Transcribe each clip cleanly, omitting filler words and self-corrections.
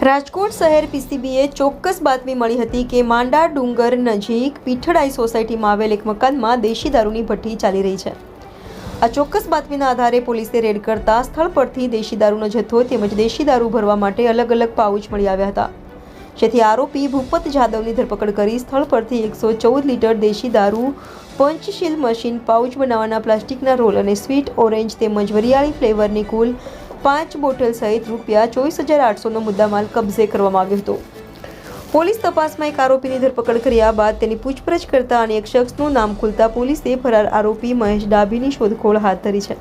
રાજકોટ શહેર પીસીબીએ ચોક્કસ બાતમી મળી હતી કે માંડા ડુંગર નજીક પીઠડાઈ સોસાયટીમાં આવેલ એક મકાનમાં દેશી દારૂની ભઠ્ઠી ચાલી રહી છે। આ ચોક્કસ બાતમીના આધારે પોલીસે રેડ કરતા સ્થળ પરથી દેશી દારૂનો જથ્થો તેમજ દેશી દારૂ ભરવા માટે અલગ અલગ પાઉચ મળી આવ્યા હતા, જેથી આરોપી ભૂપત જાદવની ધરપકડ કરી સ્થળ પરથી 114 લીટર દેશી દારૂ, પંચશીલ મશીન, પાઉચ બનાવવાના પ્લાસ્ટિકના રોલ અને સ્વીટ ઓરેન્જ તેમજ વરિયાળી ફ્લેવરની કુલ 5 બોટલ સહિત ₹24,800નો મુદ્દામાલ કબજે કરવામાં આવ્યો હતો। પોલીસ તપાસમાં એક આરોપીની ધરપકડ કર્યા બાદ તેની પૂછપરછ કરતા અને એક શખ્સનું નામ ખુલતા પોલીસે ફરાર આરોપી મહેશ ડાભીની શોધખોળ હાથ ધરી છે।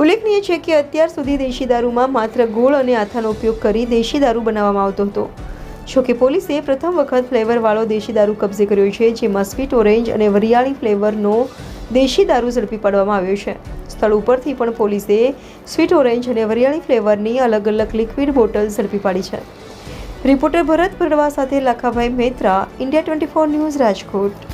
ઉલ્લેખનીય છે કે અત્યાર સુધી દેશી દારૂમાં માત્ર ગોળ અને આથાનો ઉપયોગ કરી દેશી દારૂ બનાવવામાં આવતો હતો। જોકે પોલીસે પ્રથમ વખત ફ્લેવરવાળો દેશી દારૂ કબજે કર્યો છે, જેમાં સ્વીટ ઓરેન્જ અને વરિયાળી ફ્લેવરનો દેશી દારૂ ઝડપી પાડવામાં આવ્યો છે। સ્થળ ઉપરથી પણ પોલીસે સ્વીટ ઓરેન્જ અને વરિયાળી ફ્લેવરની અલગ અલગ લિક્વિડ બોટલ ઝડપી પાડી છે। રિપોર્ટર ભરત પરવા સાથે લાખાભાઈ મેત્રા, ઇન્ડિયા 24 ન્યૂઝ, રાજકોટ।